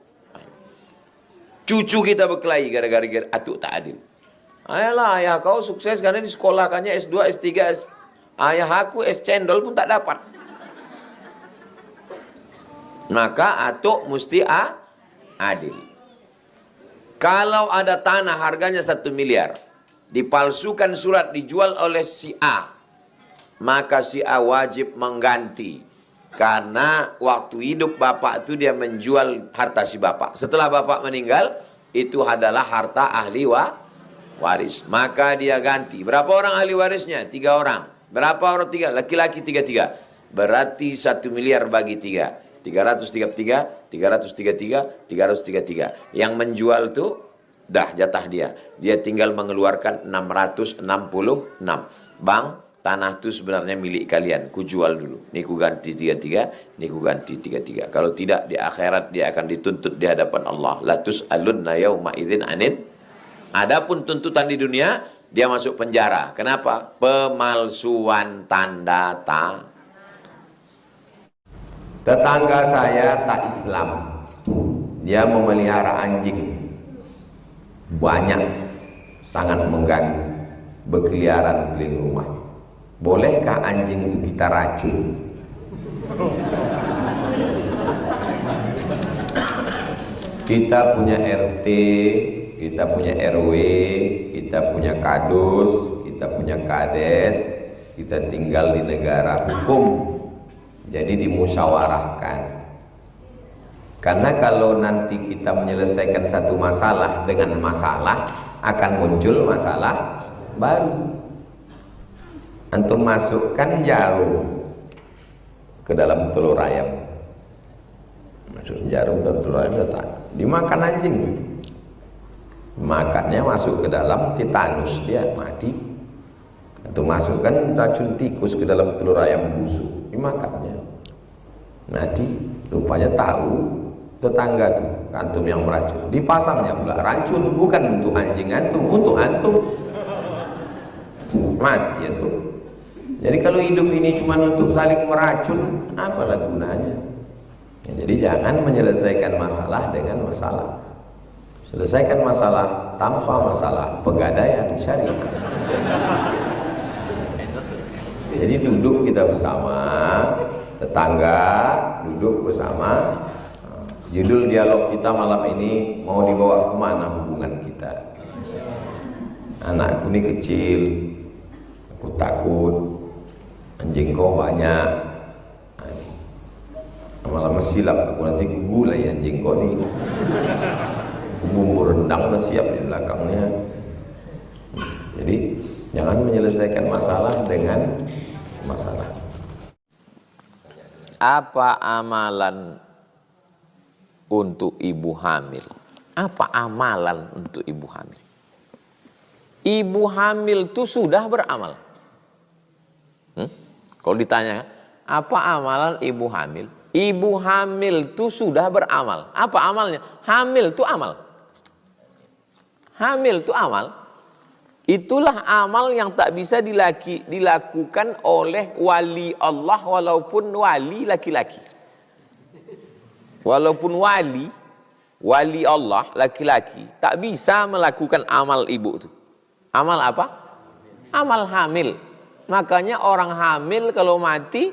Cucu kita berkelahi gara-gara atuk tak adil. Ayalah, ayah kau sukses karena di sekolahkannya S2, S3, ayah aku es cendol pun tak dapat. Maka atuk mesti adil. Kalau ada tanah harganya 1 miliar, dipalsukan surat dijual oleh si A, maka si A wajib mengganti. Karena waktu hidup bapak itu dia menjual harta si bapak. Setelah bapak meninggal, itu adalah harta ahli waris. Maka dia ganti. Berapa orang ahli warisnya? 3 orang. Berapa orang? 3? Laki-laki 33. Berarti 1 miliar bagi 3. 333, 333, 333. Yang menjual itu dah jatah dia. Dia tinggal mengeluarkan 666. Bang, tanah itu sebenarnya milik kalian. Ku jual dulu. Ini ku ganti 33, ini ku ganti 33. Kalau tidak di akhirat dia akan dituntut di hadapan Allah. La tus'alunna yauma idzin anin. Adapun tuntutan di dunia, dia masuk penjara. Kenapa? Pemalsuan tanda tangan. Tetangga saya tak Islam. Dia memelihara anjing. Banyak. Sangat mengganggu. Berkeliaran keliling rumah. Bolehkah anjing itu kita racun? Kita punya RT, kita punya RW, kita punya kadus, kita punya kades. Kita tinggal di negara hukum. Jadi dimusyawarahkan. Karena kalau nanti kita menyelesaikan satu masalah dengan masalah, akan muncul masalah baru. Antum masukkan jarum ke dalam telur ayam. Masuk jarum dalam telur ayam, dimakan anjing. Makannya masuk ke dalam tetanus, dia mati. Antum masukkan racun tikus ke dalam telur ayam busuk, dimakannya mati. Rupanya tahu tetangga tuh antum yang meracun, dipasangnya pula racun bukan untuk anjing antum, untuk antum, mati antum. Jadi kalau hidup ini cuma untuk saling meracun, apalah gunanya? Ya, jadi jangan menyelesaikan masalah dengan masalah. Selesaikan masalah tanpa masalah, pegadaian syariah. Jadi duduk kita bersama, tetangga duduk bersama. Judul dialog kita malam ini, mau dibawa kemana hubungan kita? Anakku ini kecil, aku takut, anjing kau banyak, lama-lama silap aku nanti gulai anjing kau ini. Bumbu rendang udah siap di belakangnya. Jadi jangan menyelesaikan masalah dengan masalah. apa amalan untuk ibu hamil? Apa amalan untuk ibu hamil? Ibu hamil itu sudah beramal. Kalau ditanya, apa amalan ibu hamil? Ibu hamil itu sudah beramal. Apa amalnya? Hamil itu amal. Hamil itu amal. Itulah amal yang tak bisa dilakukan oleh wali Allah walaupun wali laki-laki. Walaupun wali Allah laki-laki tak bisa melakukan amal ibu itu. Amal apa? Amal hamil. Makanya orang hamil kalau mati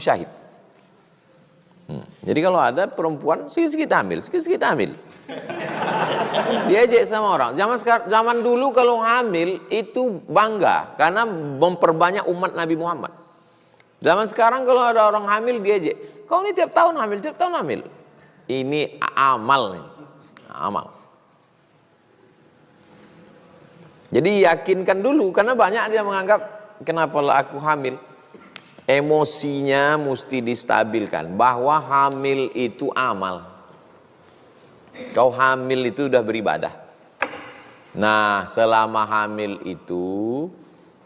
syahid. Jadi kalau ada perempuan sikit-sikit hamil, sikit-sikit hamil. Diajak sama orang. Zaman dulu kalau hamil itu bangga karena memperbanyak umat Nabi Muhammad. Zaman sekarang kalau ada orang hamil diajak, kau ini tiap tahun hamil, tiap tahun hamil. Ini amal, amal. Jadi yakinkan dulu karena banyak dia menganggap kenapalah aku hamil. Emosinya mesti distabilkan bahwa hamil itu amal. Kau hamil itu sudah beribadah. Nah, selama hamil itu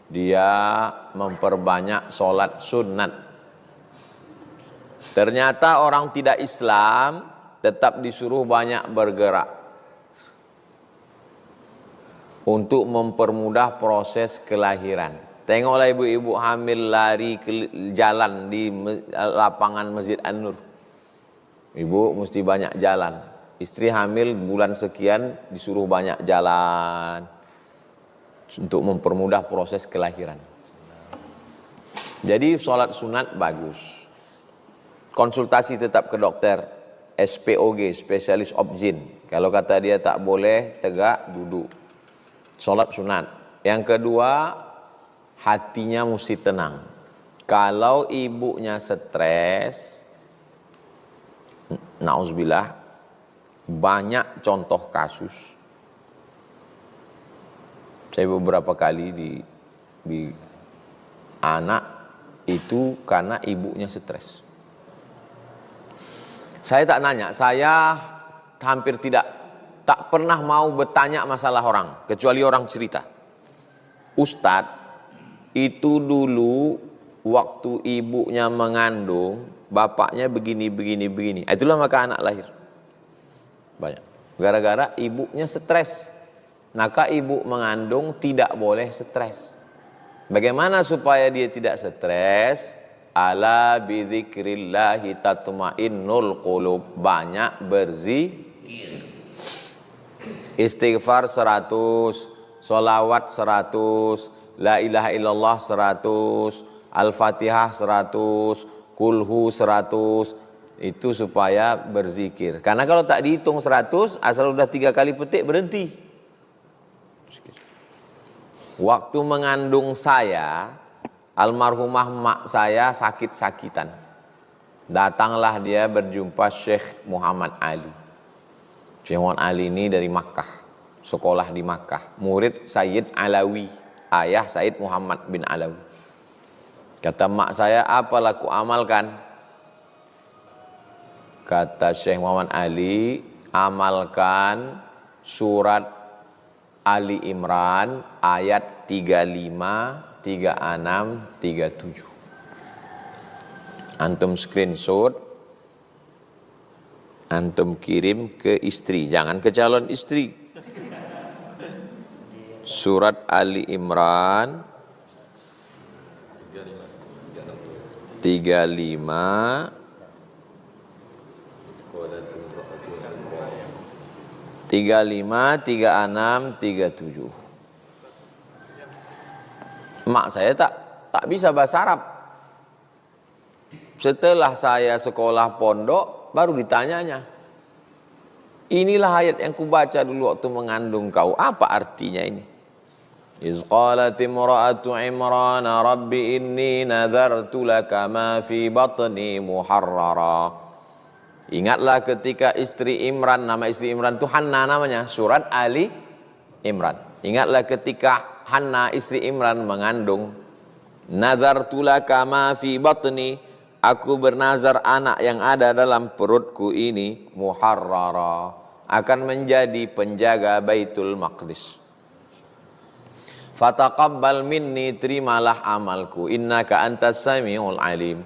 dia memperbanyak sholat sunat. Ternyata orang tidak Islam tetap disuruh banyak bergerak untuk mempermudah proses kelahiran. Tengoklah ibu-ibu hamil lari ke jalan di lapangan Masjid An-Nur. Ibu mesti banyak jalan. Istri hamil bulan sekian disuruh banyak jalan untuk mempermudah proses kelahiran. Jadi sholat sunat bagus. Konsultasi tetap ke dokter, SPOG, spesialis obgyn. Kalau kata dia tak boleh, tegak, duduk. Sholat sunat. Yang kedua, hatinya mesti tenang. Kalau ibunya stres, na'udzubillah, banyak contoh kasus. Saya beberapa kali di anak itu karena ibunya stres. Saya tak nanya, saya hampir tak pernah mau bertanya masalah orang, kecuali orang cerita. Ustadz, itu dulu waktu ibunya mengandung, bapaknya begini. Itulah maka anak lahir. Banyak. Gara-gara ibunya stres. Maka ibu mengandung tidak boleh stres. Bagaimana supaya dia tidak stres? Ala bidzikrillahi tatmainnul qulub. Banyak berzikir. Istighfar 100, sholawat 100, la ilaha illallah 100, al-fatihah 100, kulhu 100. Itu supaya berzikir. Karena kalau tak dihitung 100, asal udah 3 kali petik berhenti. Waktu mengandung saya, almarhumah mak saya sakit-sakitan. Datanglah dia berjumpa Syekh Muhammad Ali. Syekh Muhammad Ali ini dari Makkah, sekolah di Makkah, murid Sayyid Alawi, ayah Sayyid Muhammad bin Alawi. Kata mak saya, apalah ku amalkan? Kata Syekh Muhammad Ali, amalkan surat Ali Imran ayat 35, 36, 37. Antum screenshot, antum kirim ke istri, jangan ke calon istri. Surat Ali Imran 35, 36, 37. Mak saya tak bisa bahasa Arab. Setelah saya sekolah pondok, baru ditanyanya. Inilah ayat yang kubaca dulu waktu mengandung kau. Apa artinya ini? Iz qalat imra'atu Imran rabbi inni nadhartu laka ma fi batni muharrara. Ingatlah ketika istri Imran, nama istri Imran itu Hanna namanya, surat Ali Imran. Ingatlah ketika Hanna istri Imran mengandung, nazartu laka ma fi batni, aku bernazar anak yang ada dalam perutku ini muharrara, akan menjadi penjaga Baitul Maqdis. Fataqabbal minni, terimalah amalku, innaka antas samiul alim.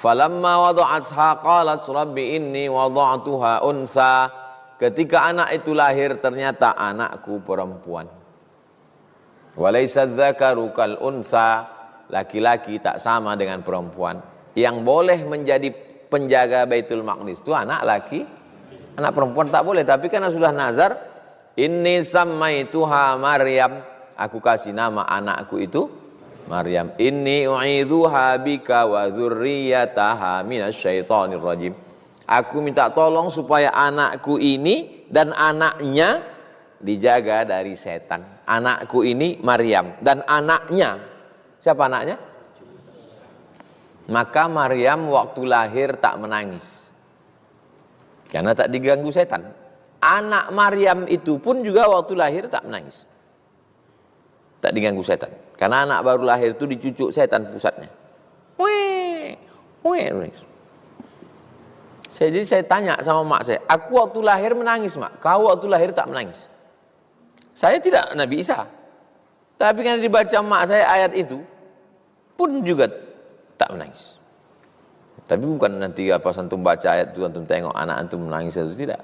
Falamma wada'atha qalat rabbi inni wada'tuha unsa. Ketika anak itu lahir ternyata anakku perempuan. Walaysa dzakaru kal unsa, laki-laki tak sama dengan perempuan. Yang boleh menjadi penjaga Baitul Maqdis itu anak laki, anak perempuan tak boleh. Tapi karena sudah nazar, inni sammaituha Maryam, aku kasih nama anakku itu Maryam. Inni u'idzuha bika wa dzurriyyataha minasyaitonir rajim. Aku minta tolong supaya anakku ini dan anaknya dijaga dari setan. Anakku ini Maryam dan anaknya, siapa anaknya? Maka Maryam waktu lahir tak menangis karena tak diganggu setan. Anak Maryam itu pun juga waktu lahir tak menangis, tak diganggu setan. Karena anak baru lahir itu dicucuk setan pusatnya. Jadi saya tanya sama mak saya, aku waktu lahir menangis mak, kau waktu lahir tak menangis. Saya tidak Nabi Isa, tapi karena dibaca mak saya ayat itu pun juga tak menangis. Tapi bukan nanti apa antum baca ayat itu antum tengok anak antum menangis atau tidak.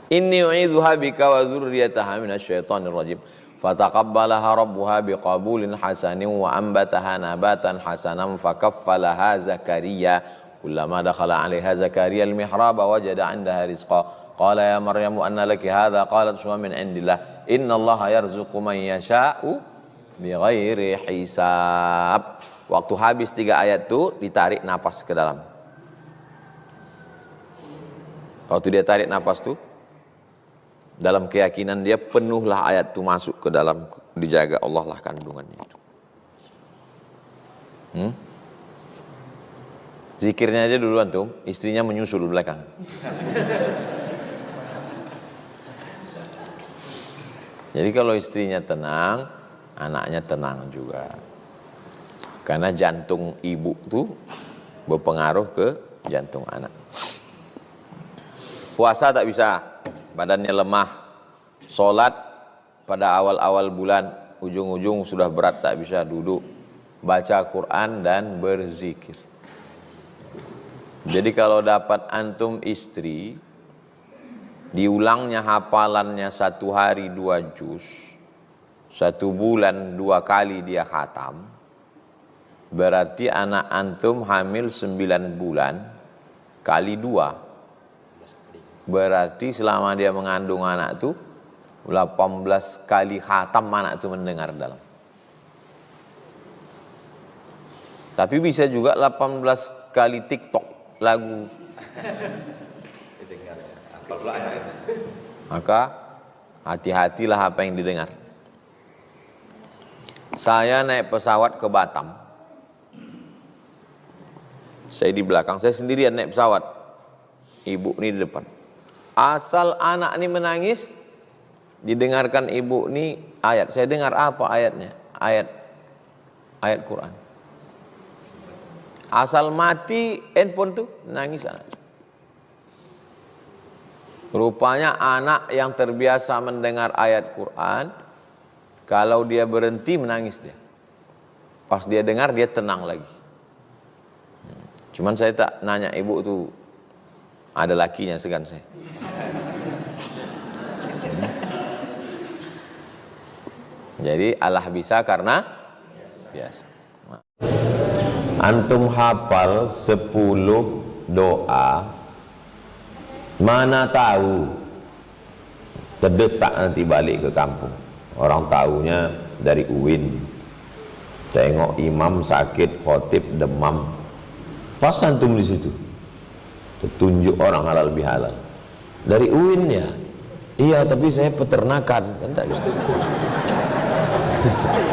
Inni u'idzuha bika wa dzurriyyataha minasyaitonir rajim. Fataqabbalaha rabbuha biqabulin hasanin wa anbataha nabatan hasanan fakaffalaha Zakaria. Kullama dakhala 'alaiha Zakaria al-mihraba wajada 'indaha rizqa. Qala ya Maryamu anna laki hadza? Qalat huwa min 'indillah. Innallaha yarzuqu man yasha'u bighairi hisab. Waktu habis 3 ayat itu ditarik napas ke dalam. Waktu dia tarik napas itu, dalam keyakinan dia penuhlah ayat itu masuk ke dalam, dijaga Allah lah kandungannya itu. Zikirnya aja dulu antum, istrinya menyusul belakang. Jadi kalau istrinya tenang, anaknya tenang juga. Karena jantung ibu tuh berpengaruh ke jantung anak. Puasa tak bisa, badannya lemah. Sholat pada awal-awal bulan, ujung-ujung sudah berat tak bisa duduk. Baca Quran dan berzikir. Jadi kalau dapat antum istri, diulangnya hafalannya 1 hari 2 juz, 1 bulan 2 kali dia khatam, berarti anak antum hamil 9 bulan kali 2. Berarti selama dia mengandung anak itu 18 kali khatam anak itu mendengar dalam. Tapi bisa juga 18 kali TikTok lagu. Maka hati-hatilah apa yang didengar. Saya naik pesawat ke Batam. Saya di belakang, saya sendirian naik pesawat. Ibu ini di depan. Asal anak ini menangis, didengarkan ibu ini ayat. Saya dengar apa ayatnya? Ayat Quran. Asal mati handphone tuh nangis anak. Rupanya anak yang terbiasa mendengar ayat Quran, kalau dia berhenti menangis dia. Pas dia dengar dia tenang lagi. Cuman saya tak nanya ibu tuh ada lakinya, segan saya. Jadi Allah bisa karena biasa. Antum hafal 10 doa, mana tahu terdesak nanti balik ke kampung. Orang tahunya dari UIN, tengok imam sakit, khotib demam, pas antum di situ, tunjuk orang halal bihalal. Dari UIN ya, iya tapi saya peternakan, kan tak bisa.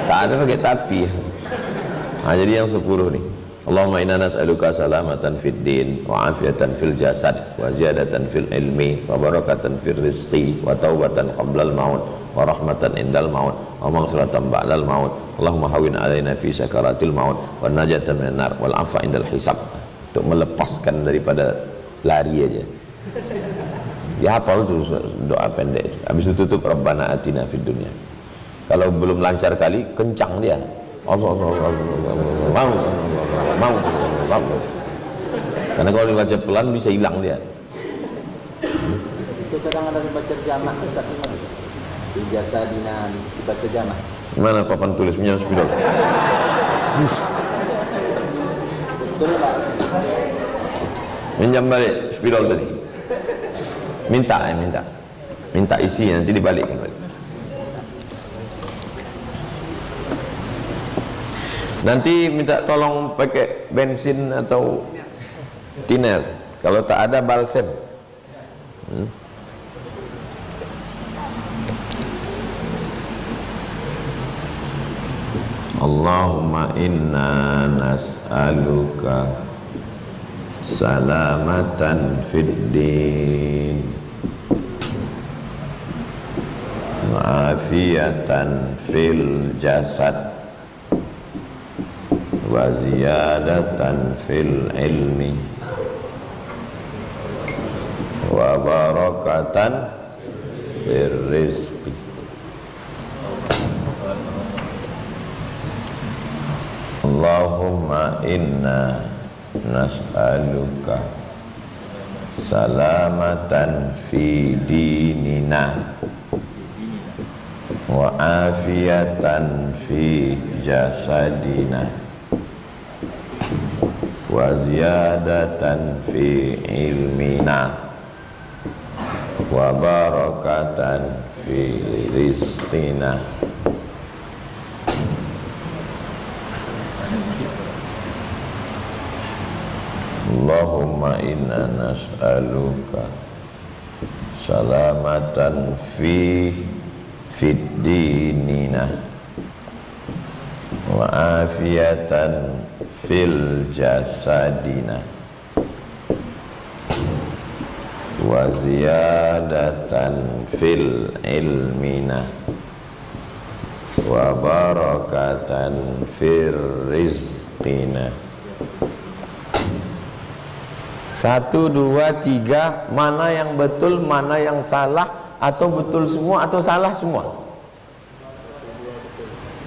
Tak ada pakai tapi. Nah, jadi yang 10 nih. Allahumma inna nas'aluka salamatan fid din wa afiatan fil jasad wa ziyadatan fil ilmi wa barakatan fil rizqi wa taubatan qablal maut wa rahmatan indal maut wa maghfiratan ba'dal maut. Allahumma hawin alaina fi sakaratil maut wa najatan minan nar wal afa indal hisab. Untuk melepaskan daripada lari aja. Ya hafal tuh doa pendek itu. Habis itu tutup Rabbana atina fid dunya. Kalau belum lancar kali kencang dia. Karena kalau dibaca pelan bisa hilang dia. Itu kadang ada dibaca jamak, Ustaz, di jasa dina dibaca jamak. Mana papan tulis minyak spidol? Betul Pak. Minjam balik spidol tadi. Minta isi nanti dibalik kembali. Nanti minta tolong pakai bensin atau tiner. Kalau tak ada balsem. Allahumma inna nas'aluka salamatan fid din wa afiyatan fil jasad wa ziyadatan fil ilmi wa barakatan fil rizqi. Allahumma inna nas'aluka salamatan fi dinina wa afiyatan fi jasadina wa ziyadatan fi ilmina wa barakatan fi rizqina. Allahumma inna nas'aluka salamatan fi fid dinina wa afiyatan fil jasadina wa ziyadatan fil ilmina wa barakatan fir rizqina. 1, 2, 3, mana yang betul, mana yang salah, atau betul semua atau salah semua?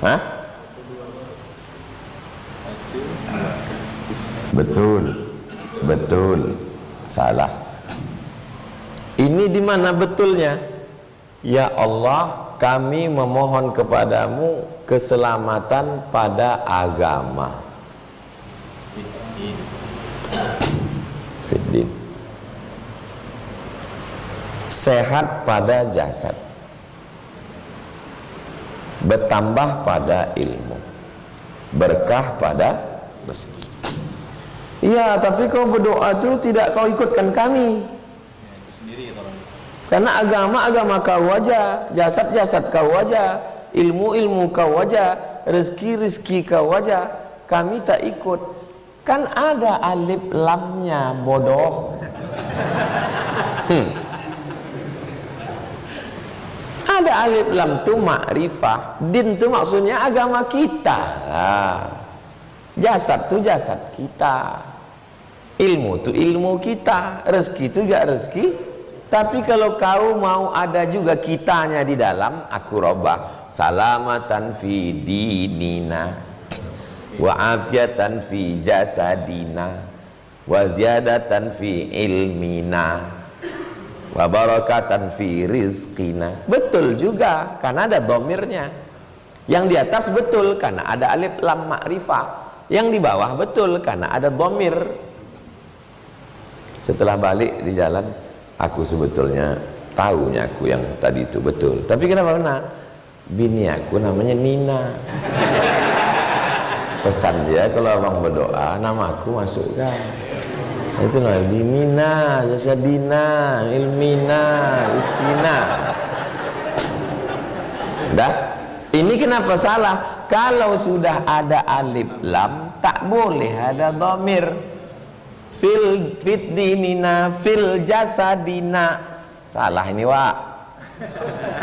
Hah? Betul, salah. Ini di mana betulnya? Ya Allah, kami memohon kepadamu keselamatan pada agama. Fiddin. Sehat pada jasad, bertambah pada ilmu, berkah pada rezeki. Iya, tapi kau berdoa itu tidak kau ikutkan kami. Karena agama kau aja, jasad kau aja, ilmu kau aja, rezeki kau aja. Kami tak ikut. Kan ada alif lamnya, bodoh. Ada alif lam tu makrifah. Din tu maksudnya agama kita. Jasad tu jasad kita. Ilmu tu ilmu kita. Rezeki tu juga rezeki. Tapi kalau kau mau ada juga kitanya di dalam, aku robah salamatan fi dinina wa afiatan fi jasadina wa ziyadatan fi ilmina wa barakatan fi rizqina. Betul juga karena ada dhamirnya. Yang di atas betul karena ada alif lam makrifah. Yang di bawah betul karena ada dhamir. Setelah balik di jalan, aku sebetulnya tahunya aku yang tadi itu betul. Tapi kenapa benar? Bini aku namanya Nina. Pesan dia kalau abang berdoa namaku masukkan. Itu namanya Dinina, Jasadina, Ilmina, Rizkina. Dah. Ini kenapa salah? Kalau sudah ada alif lam tak boleh ada dhamir. Fil dinina fil jasadina, salah ini Wak.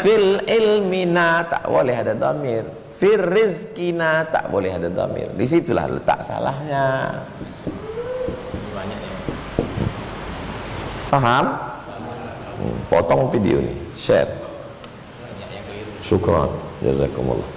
Fil ilmina tak boleh ada dhamir. Fil rizkina tak boleh ada dhamir. Disitulah letak salahnya. Paham? Potong video ini, share. Syukran, jazakumullah.